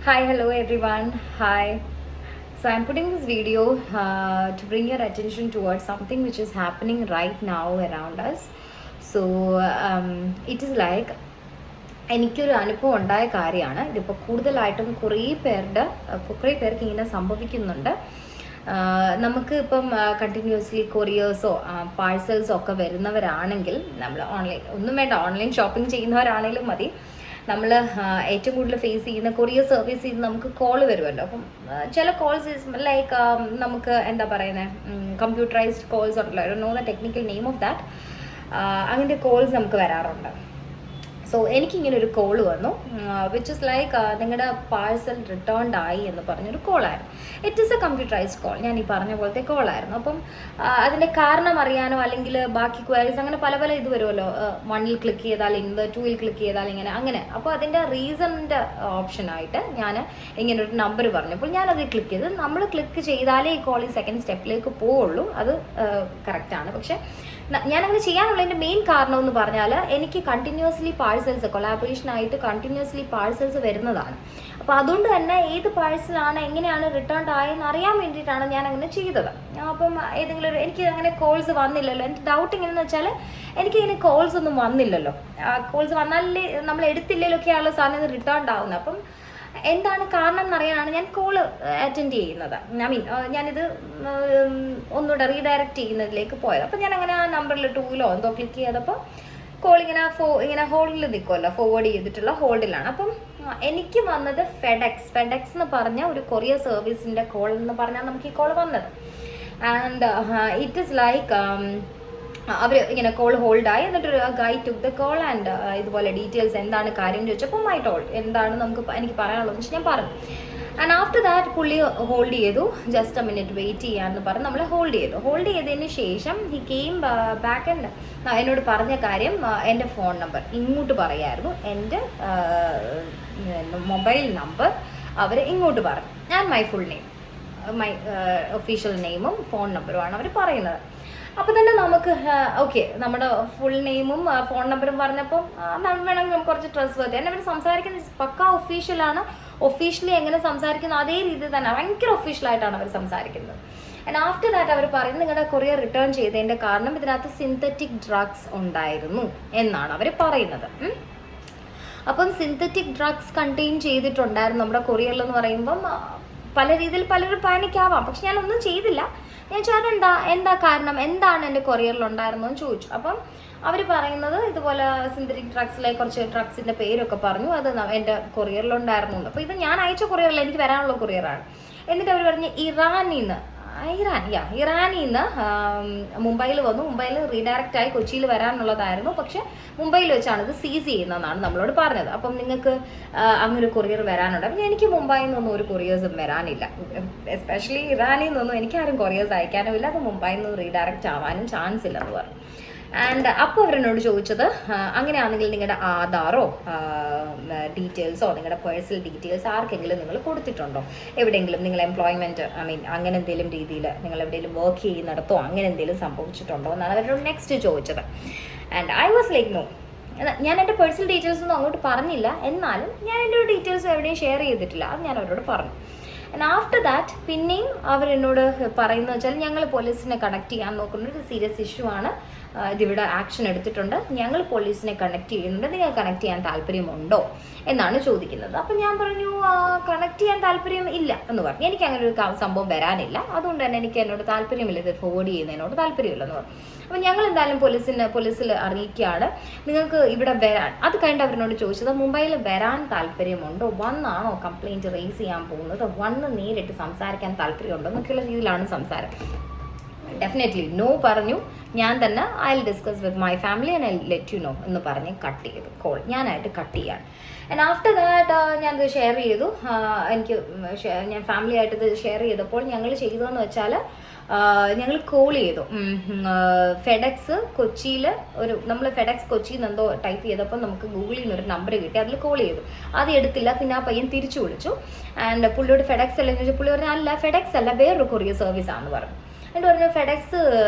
Hi, hello everyone. Hi. So I'm putting this video to bring your attention towards something which is happening right now around us. So it is like എനിക്കൊരു അനുഭവം ഉണ്ടായ കാര്യമാണ്. ഇതിപ്പോൾ കൂടുതലായിട്ടും കുറേ പേർക്ക് ഇങ്ങനെ സംഭവിക്കുന്നുണ്ട്. നമുക്ക് ഇപ്പം കണ്ടിന്യൂസ്ലി കൊറിയേഴ്സോ പാഴ്സൽസോ ഒക്കെ വരുന്നവരാണെങ്കിൽ നമ്മൾ ഒന്നും വേണ്ട, ഓൺലൈൻ ഷോപ്പിംഗ് ചെയ്യുന്നവരാണെങ്കിലും മതി. നമ്മൾ ഏറ്റവും കൂടുതൽ ഫേസ് ചെയ്യുന്ന കൊറിയർ സർവീസ് ചെയ്ത് നമുക്ക് കോൾ വരുമല്ലോ. അപ്പം ചില കോൾസ് ലൈക്ക് നമുക്ക് എന്താ പറയുന്നത്, കമ്പ്യൂട്ടറൈസ്ഡ് കോൾസ് ഉണ്ടല്ലോ, I don't know the technical name of that. അങ്ങനത്തെ കോൾസ് നമുക്ക് വരാറുണ്ട്. സോ എനിക്കിങ്ങനെ ഒരു കോൾ വന്നു, വിച്ച് ഇസ് ലൈക്ക് നിങ്ങളുടെ പാഴ്സൽ റിട്ടേൺഡ് ആയി എന്ന് പറഞ്ഞൊരു കോളായിരുന്നു. It is a computerised call, ഞാൻ ഈ പറഞ്ഞ പോലത്തെ കോളായിരുന്നു. അപ്പം അതിൻ്റെ കാരണം അറിയാനോ അല്ലെങ്കിൽ ബാക്കി ക്വയറീസ് അങ്ങനെ പല പല ഇത് വരുമല്ലോ. 1-ൽ ക്ലിക്ക് ചെയ്താൽ ഇന്നത്, 2-ൽ ക്ലിക്ക് ചെയ്താൽ ഇങ്ങനെ അങ്ങനെ. അപ്പോൾ അതിൻ്റെ റീസണിൻ്റെ ഓപ്ഷനായിട്ട് ഞാൻ ഇങ്ങനെ ഒരു നമ്പർ പറഞ്ഞപ്പോൾ ഞാനത് ക്ലിക്ക് ചെയ്ത്, നമ്മൾ ക്ലിക്ക് ചെയ്താലേ ഈ കോൾ ഈ സെക്കൻഡ് സ്റ്റെപ്പിലേക്ക് പോവുള്ളൂ. അത് കറക്റ്റാണ്. പക്ഷേ ഞാനങ്ങനെ ചെയ്യാനുള്ളതിൻ്റെ മെയിൻ കാരണം എന്ന് പറഞ്ഞാൽ എനിക്ക് കണ്ടിന്യൂസ്ലി പാഴ്സൽസ് കൊളാബറേഷനായിട്ട് കണ്ടിന്യൂസ്ലി പാഴ്സൽസ് വരുന്നതാണ്. അപ്പോൾ അതുകൊണ്ട് തന്നെ ഏത് പാഴ്സലാണ് എങ്ങനെയാണ് റിട്ടേൺ ആയെന്ന് അറിയാൻ വേണ്ടിയിട്ടാണ് ഞാൻ അങ്ങനെ ചെയ്തത്. അപ്പം ഏതെങ്കിലും ഒരു എനിക്ക് അങ്ങനെ കോൾസ് വന്നില്ലല്ലോ. എൻ്റെ ഡൗട്ട് എങ്ങനെയെന്ന് വെച്ചാൽ എനിക്കിങ്ങനെ കോൾസ് ഒന്നും വന്നില്ലല്ലോ. കോൾസ് വന്നാലേ നമ്മൾ എടുത്തില്ലൊക്കെയാണ് സാധനം റിട്ടേൺ ആവുന്നത്. അപ്പം എന്താണ് കാരണം എന്നറിയാനാണ് ഞാൻ കോള് അറ്റൻഡ് ചെയ്യുന്നത്. ഞാനിത് ഒന്നുകൂടെ റീഡയറക്റ്റ് ചെയ്യുന്നതിലേക്ക് പോയത്. അപ്പം ഞാൻ അങ്ങനെ ആ നമ്പറിൽ 2-ലോ എന്തോ ക്ലിക്ക് ചെയ്തപ്പോൾ കോൾ ഇങ്ങനെ ഹോൾഡിൽ നിൽക്കുമല്ലോ, ഫോർവേഡ് ചെയ്തിട്ടുള്ള ഹോൾഡിലാണ്. അപ്പം എനിക്ക് വന്നത് ഫെഡെക്സ് എന്ന് പറഞ്ഞ ഒരു കൊറിയർ സർവീസിൻ്റെ കോൾ എന്ന് പറഞ്ഞാൽ നമുക്ക് ഈ കോൾ വന്നത്. ആൻഡ് ഇറ്റ് ഈസ് ലൈക്ക് അവർ ഇങ്ങനെ കോൾ ഹോൾഡായി, എന്നിട്ടൊരു ഗൈ ടുക്ക് ദ കോൾ ആൻഡ് ഇതുപോലെ ഡീറ്റെയിൽസ് എന്താണ് കാര്യം ചോദിച്ചപ്പോൾ മൈ ടോൾ എന്താണ് എനിക്ക് പറയാനുള്ളതെന്ന് വെച്ചാൽ ഞാൻ പറഞ്ഞു. ആൻഡ് ആഫ്റ്റർ ദാറ്റ് പുള്ളി ഹോൾഡ് ചെയ്തു, ജസ്റ്റ് എ മിനിറ്റ് വെയിറ്റ് ചെയ്യാമെന്ന് പറഞ്ഞ് നമ്മളെ ഹോൾഡ് ചെയ്തതിന് ശേഷം ഹി കെയിം ബാക്ക് ആൻഡ് എന്നോട് പറഞ്ഞ കാര്യം എൻ്റെ ഫോൺ നമ്പർ ഇങ്ങോട്ട് പറയായിരുന്നു. എൻ്റെ മൊബൈൽ നമ്പർ അവർ ഇങ്ങോട്ട് പറഞ്ഞു. ഞാൻ my full name, my official നെയിമും ഫോൺ നമ്പറുമാണ് അവർ പറയുന്നത്. അപ്പോൾ തന്നെ നമുക്ക് ഓക്കെ, നമ്മുടെ ഫുൾ നെയിമും ഫോൺ നമ്പറും പറഞ്ഞപ്പോൾ വേണമെങ്കിൽ നമുക്ക് കുറച്ച് ട്രസ്റ്റ് വർത്തി. എന്നെ അവർ സംസാരിക്കുന്നത് പക്കാ ഒഫീഷ്യലാണ്. ഒഫീഷ്യലി എങ്ങനെ സംസാരിക്കുന്നു അതേ രീതിയിൽ തന്നെ ഭയങ്കര ഒഫീഷ്യലായിട്ടാണ് അവർ സംസാരിക്കുന്നത്. ആൻഡ് ആഫ്റ്റർ ദാറ്റ് അവർ പറയുന്നത് നിങ്ങളുടെ കൊറിയർ റിട്ടേൺ ചെയ്തതിൻ്റെ കാരണം ഇതിനകത്ത് സിന്തറ്റിക് ഡ്രഗ്സ് ഉണ്ടായിരുന്നു എന്നാണ് അവർ പറയുന്നത്. അപ്പം സിന്തറ്റിക് ഡ്രഗ്സ് കണ്ടെയ്ൻ ചെയ്തിട്ടുണ്ടായിരുന്നു നമ്മുടെ കൊറിയറിലെന്ന് പറയുമ്പം പല രീതിയിൽ പലരും പാനിക്കാവാം. പക്ഷെ ഞാനൊന്നും ചെയ്തില്ല. ഞാൻ ചോദിച്ചാൽ എന്താ കാരണം, എന്താണ് എൻ്റെ കൊറിയറിലുണ്ടായിരുന്നെന്ന് ചോദിച്ചു. അപ്പം അവർ പറയുന്നത് ഇതുപോലെ സിന്തറ്റിക് ഡ്രഗ്സിലെ കുറച്ച് ഡ്രഗ്സിൻ്റെ പേരൊക്കെ പറഞ്ഞു, അത് എൻ്റെ കൊറിയറിലുണ്ടായിരുന്നു. അപ്പോൾ ഇത് ഞാൻ അയച്ച കൊറിയറിൽ എനിക്ക് വരാനുള്ള കൊറിയറാണ്. എന്നിട്ട് അവർ പറഞ്ഞ് ഇറാനിൽ നിന്ന് മുംബൈയിൽ വന്നു, മുംബൈയിൽ റീഡയറക്റ്റ് ആയി കൊച്ചിയിൽ വരാനുള്ളതായിരുന്നു. പക്ഷെ മുംബൈയിൽ വെച്ചാണ് ഇത് സീസ് ചെയ്യുന്നതെന്നാണ് നമ്മളോട് പറഞ്ഞത്. അപ്പം നിങ്ങൾക്ക് അങ്ങനെ ഒരു കൊറിയർ വരാനുണ്ട്. അപ്പം എനിക്ക് മുംബൈയിൽ നിന്നൊന്നും ഒരു കൊറിയേഴ്സും വരാനില്ല. എസ്പെഷ്യലി ഇറാനിൽ നിന്നൊന്നും എനിക്കാരും കൊറിയേഴ്സ് അയക്കാനും ഇല്ല. അത് മുംബൈയിൽ നിന്ന് റീഡയറക്റ്റ് ആവാനും ചാൻസ് ഇല്ലെന്ന് പറഞ്ഞു. ആൻഡ് അപ്പോൾ അവരെന്നോട് ചോദിച്ചത്, അങ്ങനെയാണെങ്കിൽ നിങ്ങളുടെ ആധാറോ ഡീറ്റെയിൽസോ നിങ്ങളുടെ പേഴ്സണൽ ഡീറ്റെയിൽസ് ആർക്കെങ്കിലും നിങ്ങൾ കൊടുത്തിട്ടുണ്ടോ, എവിടെയെങ്കിലും നിങ്ങൾ എംപ്ലോയ്മെൻറ്റ് അങ്ങനെ എന്തെങ്കിലും രീതിയിൽ നിങ്ങൾ എവിടെയെങ്കിലും വർക്ക് ചെയ്യുന്നിടത്തോ അങ്ങനെ എന്തെങ്കിലും സംഭവിച്ചിട്ടുണ്ടോ എന്നാണ് അവരോട് നെക്സ്റ്റ് ചോദിച്ചത്. And I was like no. ഞാൻ എൻ്റെ പേഴ്സണൽ ഡീറ്റെയിൽസ് ഒന്നും അങ്ങോട്ട് പറഞ്ഞില്ല, എന്നാലും ഞാൻ എൻ്റെ ഒരു ഡീറ്റെയിൽസ് എവിടെയും ഷെയർ ചെയ്തിട്ടില്ല. അത് ഞാൻ അവരോട് പറഞ്ഞു. ആൻഡ് ആഫ്റ്റർ ദാറ്റ് പിന്നെയും അവരെന്നോട് പറയുന്നത് വെച്ചാൽ ഞങ്ങൾ പോലീസിനെ കണക്ട് ചെയ്യാൻ നോക്കുന്ന ഒരു സീരിയസ് ഇഷ്യൂ ആണ്, ഇതിവിടെ ആക്ഷൻ എടുത്തിട്ടുണ്ട്, ഞങ്ങൾ പോലീസിനെ കണക്ട് ചെയ്യുന്നുണ്ട്, നിങ്ങൾ കണക്ട് ചെയ്യാൻ താല്പര്യമുണ്ടോ എന്നാണ് ചോദിക്കുന്നത്. അപ്പം ഞാൻ പറഞ്ഞു കണക്ട് ചെയ്യാൻ താല്പര്യം ഇല്ല എന്ന് പറഞ്ഞു. എനിക്ക് അങ്ങനെ ഒരു സംഭവം വരാനില്ല, അതുകൊണ്ട് തന്നെ എനിക്ക് എന്നോട് താല്പര്യമില്ല, ഇത് ഫോർവേഡ് ചെയ്യുന്നതിനോട് താല്പര്യമില്ലെന്ന് പറഞ്ഞു. അപ്പം ഞങ്ങൾ എന്തായാലും പോലീസിൽ അറിയിക്കുകയാണ്, നിങ്ങൾക്ക് ഇവിടെ വരാൻ. അത് കഴിഞ്ഞിട്ട് അവരോട് ചോദിച്ചത് മുംബൈയിൽ വരാൻ താല്പര്യമുണ്ടോ, വന്നാണോ കംപ്ലയിൻറ്റ് റേസ് ചെയ്യാൻ പോകുന്നത്, വന്ന് നേരിട്ട് സംസാരിക്കാൻ താല്പര്യമുണ്ടോ എന്നൊക്കെയുള്ള രീതിയിലാണ് സംസാരം. ഡെഫിനറ്റ്ലി നോ പറഞ്ഞു. ഞാൻ തന്നെ I will discuss with my family and I let you know എന്ന് പറഞ്ഞ് കട്ട് ചെയ്തു കോൾ. ഞാനായിട്ട് കട്ട് ചെയ്യാണ്. ആൻഡ് ആഫ്റ്റർ ദാറ്റ് ഞാനത് ഷെയർ ചെയ്തു. ഞാൻ ഫാമിലി ആയിട്ട് ഇത് ഷെയർ ചെയ്തപ്പോൾ ഞങ്ങൾ ചെയ്തതെന്ന് വെച്ചാൽ ഞങ്ങൾ കോൾ ചെയ്തു. ഫെഡെക്സ് കൊച്ചിയിൽ നമ്മൾ ഫെഡെക്സ് കൊച്ചിയിൽ നിന്ന് എന്തോ ടൈപ്പ് ചെയ്തപ്പോൾ നമുക്ക് ഗൂഗിളിൽ നിന്നൊരു നമ്പർ കിട്ടി, അതിൽ കോൾ ചെയ്തു. അത് എടുത്തില്ല, പിന്നെ ആ പയ്യൻ തിരിച്ചു വിളിച്ചു. ആൻഡ് പുള്ളിയോട് ഫെഡെക്സ് അല്ലെന്ന് ചോദിച്ചാൽ പുള്ളി പറഞ്ഞു അല്ല ഫെഡെക്സ് അല്ല, വേറൊരു കൊറിയർ സർവീസ് ആണെന്ന് പറഞ്ഞു. എന്നിട്ട് പറഞ്ഞു ഫെഡെക്സ്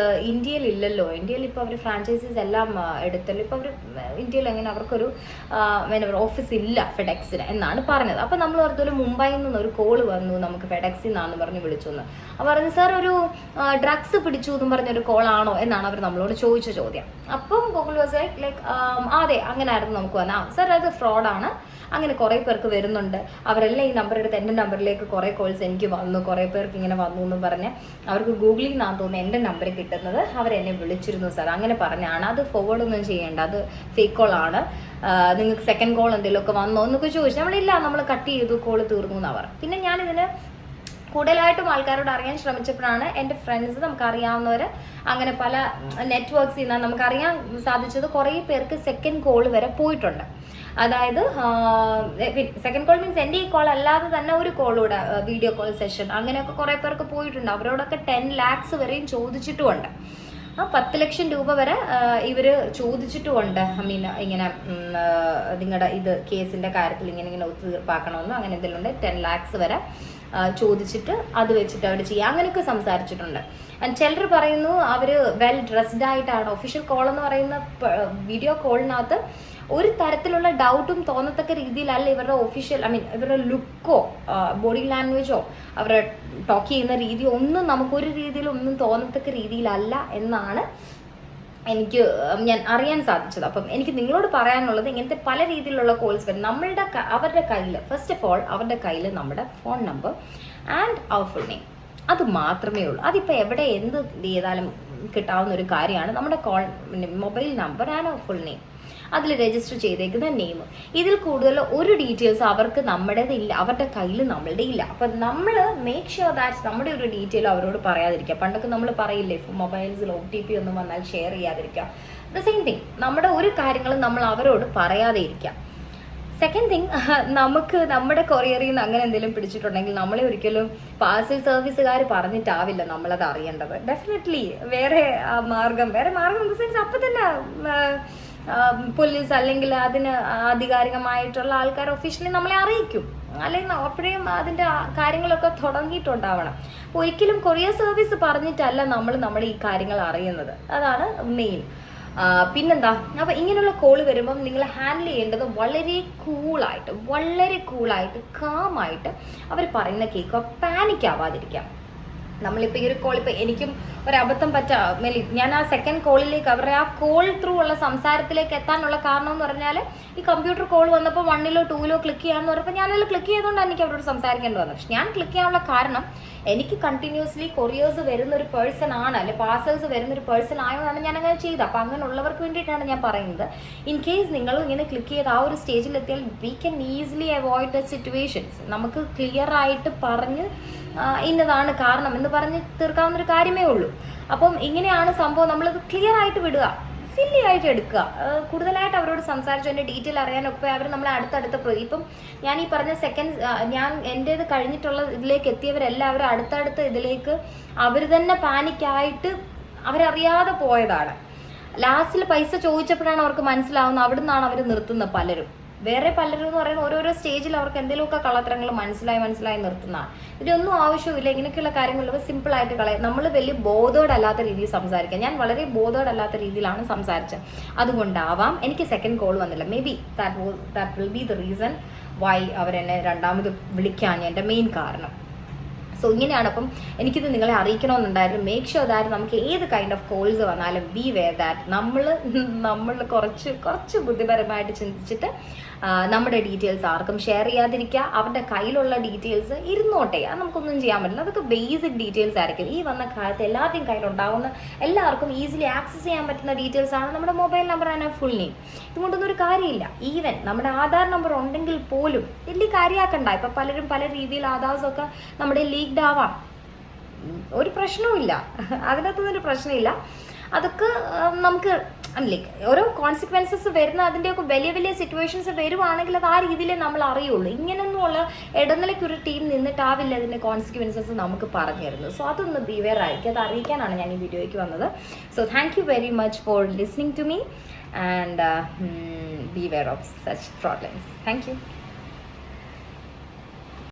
ഇന്ത്യയിൽ ഇല്ലല്ലോ, ഇന്ത്യയിൽ ഇപ്പോൾ അവർ ഫ്രാഞ്ചൈസീസ് എല്ലാം എടുത്തല്ലോ, ഇപ്പോൾ അവർ ഇന്ത്യയിൽ എങ്ങനെ അവർക്കൊരു ഓഫീസ് ഇല്ല ഫെഡെക്സിന് എന്നാണ് പറഞ്ഞത്. അപ്പോൾ നമ്മൾ പറഞ്ഞൊരു മുംബൈയിൽ നിന്നൊരു കോള് വന്നു, നമുക്ക് ഫെഡെക്സിൽ നിന്നാന്ന് പറഞ്ഞ് വിളിച്ചു എന്ന്. അപ്പോൾ പറഞ്ഞു സാർ ഒരു ഡ്രഗ്സ് പിടിച്ചു എന്നും പറഞ്ഞൊരു കോളാണോ എന്നാണ് അവർ നമ്മളോട് ചോദിച്ച ചോദ്യം. അപ്പം ഗൂഗിൾ വാസ് ലൈക്ക് അതെ അങ്ങനെ ആയിരുന്നു നമുക്ക് വന്നാൽ സാർ അത് ഫ്രോഡാണ്, അങ്ങനെ കുറേ പേർക്ക് വരുന്നുണ്ട്, അവരെല്ലാം ഈ നമ്പർ എടുത്ത് എൻ്റെ നമ്പറിലേക്ക് കുറേ കോൾസ് എനിക്ക് വന്നു, കുറേ പേർക്ക് ഇങ്ങനെ വന്നു എന്ന് പറഞ്ഞ് അവർക്ക് ഗൂഗിളിൽ നിന്നാണ് തോന്നുന്നു എൻ്റെ നമ്പർ കിട്ടുന്നത്, അവരെന്നെ വിളിച്ചിരുന്നു സാർ അങ്ങനെ പറഞ്ഞാണ്. അത് ഫോർവേഡ് ഒന്നും ചെയ്യേണ്ട, അത് ഫേക്ക് കോളാണ്, നിങ്ങൾക്ക് സെക്കൻഡ് കോൾ എന്തെങ്കിലുമൊക്കെ വന്നോ എന്നൊക്കെ ചോദിച്ചു. നമ്മളില്ല, നമ്മൾ കട്ട് ചെയ്തു, കോൾ തീർന്നു എന്നാണ് പറഞ്ഞു. പിന്നെ ഞാനിതിന് കൂടുതലായിട്ടും ആൾക്കാരോട് അറിയാൻ ശ്രമിച്ചപ്പോഴാണ് എൻ്റെ ഫ്രണ്ട്സ്, നമുക്കറിയാവുന്നവർ, അങ്ങനെ പല നെറ്റ്വർക്ക്സിൽ നിന്നാണ് നമുക്കറിയാൻ സാധിച്ചത് കുറേ പേർക്ക് സെക്കൻഡ് കോൾ വരെ പോയിട്ടുണ്ട്. അതായത് സെക്കൻഡ് കോൾ മീൻസ് എൻ്റെ ഈ കോൾ അല്ലാതെ തന്നെ ഒരു കോളൂടെ വീഡിയോ കോൾ സെഷൻ അങ്ങനെയൊക്കെ കുറേ പേർക്ക് പോയിട്ടുണ്ട്. അവരോടൊക്കെ 10 lakhs വരെയും ചോദിച്ചിട്ടുമുണ്ട്. 10 ലക്ഷം രൂപ വരെ ഇവർ ചോദിച്ചിട്ടുമുണ്ട്. ഐ മീൻ ഇങ്ങനെ നിങ്ങളുടെ ഇത് കേസിൻ്റെ കാര്യത്തിൽ ഇങ്ങനെ ഒത്തുതീർപ്പാക്കണമെന്നോ അങ്ങനെ എന്തെങ്കിലും ഉണ്ട്. 10 lakhs വരെ ചോദിച്ചിട്ട് അത് വെച്ചിട്ട് അവർ ചെയ്യുക, അങ്ങനെയൊക്കെ സംസാരിച്ചിട്ടുണ്ട്. ചിലർ പറയുന്നു അവർ വെൽ ഡ്രസ്ഡ് ആയിട്ടാണ്. ഒഫീഷ്യൽ കോൾ എന്ന് പറയുന്ന വീഡിയോ കോളിനകത്ത് ഒരു തരത്തിലുള്ള ഡൗട്ടും തോന്നത്തക്ക രീതിയിലല്ല ഇവരുടെ ഒഫീഷ്യൽ, ഐ മീൻ ഇവരുടെ ലുക്കോ ബോഡി ലാംഗ്വേജോ അവരുടെ ടോക്ക് ചെയ്യുന്ന രീതിയോ ഒന്നും നമുക്കൊരു രീതിയിലും ഒന്നും തോന്നത്തക്ക രീതിയിലല്ല എന്നാണ് എനിക്ക് ഞാൻ അറിയാൻ സാധിച്ചത്. അപ്പം എനിക്ക് നിങ്ങളോട് പറയാനുള്ളത്, ഇങ്ങനത്തെ പല രീതിയിലുള്ള കോൾസ് വരും അവരുടെ കയ്യിൽ, ഫസ്റ്റ് ഓഫ് ഓൾ അവരുടെ കയ്യിൽ നമ്മുടെ ഫോൺ നമ്പർ ആൻഡ് അവർ ഫുൾ നെയിം, അത് മാത്രമേ ഉള്ളൂ. അതിപ്പോൾ എവിടെ എന്ത് ചെയ്താലും കിട്ടാവുന്ന ഒരു കാര്യമാണ്. നമ്മുടെ മൊബൈൽ നമ്പർ ആൻഡ് അവർ ഫുൾ നെയിം, അതിൽ രജിസ്റ്റർ ചെയ്തേക്കുന്ന നെയിം, ഇതിൽ കൂടുതൽ ഒരു ഡീറ്റെയിൽസ് അവർക്ക് നമ്മുടേതില്ല, അവരുടെ കയ്യിൽ നമ്മളുടെ ഇല്ല. അപ്പം നമ്മൾ മേക്ക് ഷുവർ ദാറ്റ് നമ്മുടെ ഒരു ഡീറ്റെയിൽ അവരോട് പറയാതിരിക്കുക. പണ്ടൊക്കെ നമ്മൾ പറയില്ലേ, ഇപ്പോൾ മൊബൈൽസിൽ OTP ഒന്നും വന്നാൽ ഷെയർ ചെയ്യാതിരിക്കുക. ദ സെയിം തിങ്, നമ്മുടെ ഒരു കാര്യങ്ങളും നമ്മൾ അവരോട് പറയാതെ ഇരിക്കുക. സെക്കൻഡ് തിങ്, നമുക്ക് നമ്മുടെ കൊറിയറിൽ നിന്ന് അങ്ങനെ എന്തെങ്കിലും പിടിച്ചിട്ടുണ്ടെങ്കിൽ നമ്മളെ ഒരിക്കലും പാർസൽ സർവീസുകാർ പറഞ്ഞിട്ടാവില്ല നമ്മളത് അറിയേണ്ടത്. ഡെഫിനറ്റ്ലി വേറെ മാർഗം ഇൻ ദ സെൻസ് അപ്പം തന്നെ പോലീസ് അല്ലെങ്കിൽ അതിന് ആധികാരികമായിട്ടുള്ള ആൾക്കാർ ഒഫീഷ്യലി നമ്മളെ അറിയിക്കും, അല്ലെങ്കിൽ അപ്പോഴും അതിൻ്റെ കാര്യങ്ങളൊക്കെ തുടങ്ങിയിട്ടുണ്ടാവണം. അപ്പോൾ ഒരിക്കലും കൊറിയർ സർവീസ് പറഞ്ഞിട്ടല്ല നമ്മൾ നമ്മുടെ ഈ കാര്യങ്ങൾ അറിയുന്നത്, അതാണ് മെയിൻ. പിന്നെന്താ, അപ്പം ഇങ്ങനെയുള്ള കോള് വരുമ്പം നിങ്ങൾ ഹാൻഡിൽ ചെയ്യേണ്ടത് വളരെ കൂളായിട്ട് കാമായിട്ട് അവർ പറയുന്ന കേൾക്കുക, പാനിക് ആവാതിരിക്കാം. നമ്മളിപ്പോൾ ഈ ഒരു കോൾ, ഇപ്പോൾ എനിക്കും ഒരബദ്ധം ഞാൻ ആ സെക്കൻഡ് കോളിലേക്ക് അവരുടെ ആ കോൾ ത്രൂ ഉള്ള സംസാരത്തിലേക്ക് എത്താനുള്ള കാരണം എന്ന് പറഞ്ഞാൽ, ഈ കമ്പ്യൂട്ടർ കോൾ വന്നപ്പോൾ 1ലോ 2ലോ ക്ലിക്ക് ചെയ്യാമെന്ന് പറഞ്ഞപ്പോൾ ഞാനതിൽ ക്ലിക്ക് ചെയ്തുകൊണ്ടാണ് എനിക്ക് അവരോട് സംസാരിക്കേണ്ടി വന്നത്. പക്ഷെ ഞാൻ ക്ലിക്ക് ചെയ്യാനുള്ള കാരണം, എനിക്ക് കണ്ടിന്യൂസ്ലി കൊറിയേഴ്സ് വരുന്ന ഒരു പേഴ്സൺ ആണ്, അല്ലെ പാർസൽസ് വരുന്ന ഒരു പേഴ്സൺ ആയതുകൊണ്ടാണ് ഞാൻ അങ്ങനെ ചെയ്തത്. അപ്പോൾ അങ്ങനെയുള്ളവർക്ക് വേണ്ടിയിട്ടാണ് ഞാൻ പറയുന്നത്. ഇൻ കേസ് നിങ്ങളും ഇങ്ങനെ ക്ലിക്ക് ചെയ്ത് ആ ഒരു സ്റ്റേജിലെത്തിയാൽ we can easily avoid the situations. നമുക്ക് ക്ലിയർ ആയിട്ട് പറഞ്ഞ് ഇന്നതാണ് കാരണം എന്ന് പറഞ്ഞ് തീർക്കാവുന്നൊരു കാര്യമേ ഉള്ളൂ. അപ്പം ഇങ്ങനെയാണ് സംഭവം, നമ്മളത് ക്ലിയർ ആയിട്ട് വിടുക, സില്ലി ആയിട്ട് എടുക്കുക. കൂടുതലായിട്ട് അവരോട് സംസാരിച്ചു അതിൻ്റെ ഡീറ്റെയിൽ അറിയാനൊക്കെ അവർ നമ്മളെ അടുത്തടുത്ത ഇപ്പം ഞാൻ ഈ പറഞ്ഞ ഞാൻ എൻ്റേത് കഴിഞ്ഞിട്ടുള്ള ഇതിലേക്ക് എത്തിയവരെല്ലാവരും അടുത്തടുത്ത ഇതിലേക്ക് അവർ തന്നെ പാനിക്കായിട്ട് അവരറിയാതെ പോയതാണ്. ലാസ്റ്റിൽ പൈസ ചോദിച്ചപ്പോഴാണ് അവർക്ക് മനസ്സിലാവുന്നത്, അവിടെ നിന്നാണ് അവർ നിർത്തുന്നത് പലരും. വേറെ പലരും എന്ന് പറയുന്ന ഓരോരോ സ്റ്റേജിൽ അവർക്ക് എന്തെങ്കിലുമൊക്കെ കള്ളത്തരങ്ങൾ മനസ്സിലായി നിർത്തുന്നതാണ്. ഇതിനൊന്നും ആവശ്യമില്ല. ഇങ്ങനെയൊക്കെയുള്ള കാര്യങ്ങളൊക്കെ സിമ്പിളായിട്ട് കളയാം. നമ്മൾ വലിയ ബോധോടല്ലാത്ത രീതിയിൽ സംസാരിക്കാം. ഞാൻ വളരെ ബോധോടല്ലാത്ത രീതിയിലാണ് സംസാരിച്ചത്, അതുകൊണ്ടാവാം എനിക്ക് സെക്കൻഡ് കോൾ വന്നില്ല. May be that will be the reason why അവരെന്നെ രണ്ടാമത് വിളിക്കാൻ എൻ്റെ മെയിൻ കാരണം. സോ ഇങ്ങനെയാണ്. അപ്പം എനിക്കിത് നിങ്ങളെ അറിയിക്കണമെന്നുണ്ടായിരുന്നു. മേക്ക് ഷുവർ ദാറ്റ് നമുക്ക് ഏത് കൈൻഡ് ഓഫ് കോൾസ് വന്നാലും ബി വെയർ ദാറ്റ് നമ്മൾ കുറച്ച് ബുദ്ധിപരമായിട്ട് ചിന്തിച്ചിട്ട് നമ്മുടെ ഡീറ്റെയിൽസ് ആർക്കും ഷെയർ ചെയ്യാതിരിക്കുക. അവരുടെ കയ്യിലുള്ള ഡീറ്റെയിൽസ് ഇരുന്നോട്ടെ, അത് നമുക്കൊന്നും ചെയ്യാൻ പറ്റില്ല. അതൊക്കെ ബേസിക് ഡീറ്റെയിൽസ് ആയിരിക്കും. ഈ വന്ന കാലത്ത് എല്ലാവരുടെയും കയ്യിലുണ്ടാവുന്ന, എല്ലാവർക്കും ഈസിലി ആക്സസ് ചെയ്യാൻ പറ്റുന്ന ഡീറ്റെയിൽസ് ആണ് നമ്മുടെ mobile number and full name. ഇതുകൊണ്ടൊന്നും ഒരു കാര്യമില്ല. ഈവൻ നമ്മുടെ ആധാർ നമ്പർ ഉണ്ടെങ്കിൽ പോലും വലിയ കാര്യമാക്കണ്ട. ഇപ്പം പലരും പല രീതിയിൽ ആധാർസൊക്കെ നമ്മുടെ ലീക്ഡ് ആവാം, ഒരു പ്രശ്നവുമില്ല, അതിനകത്തൊന്നും പ്രശ്നമില്ല. അതൊക്കെ നമുക്ക് ലൈക്ക് ഓരോ കോൺസിക്വൻസസ് വരുന്ന അതിൻ്റെയൊക്കെ വലിയ സിറ്റുവേഷൻസ് വരുവാണെങ്കിൽ അത് ആ രീതിയിലേ നമ്മൾ അറിയുള്ളൂ. ഇങ്ങനെയൊന്നുമുള്ള ഇടനിലയ്ക്കൊരു ടീം നിന്നിട്ടാവില്ല അതിൻ്റെ കോൺസിക്വൻസസ് നമുക്ക് പറഞ്ഞു തരുന്നത്. സോ അതൊന്ന് ബിവെയർ ആയിരിക്കും, അത് അറിയിക്കാനാണ് ഞാൻ ഈ വീഡിയോയ്ക്ക് വന്നത്. So thank you very much for listening to me and beware of such problems. Thank U.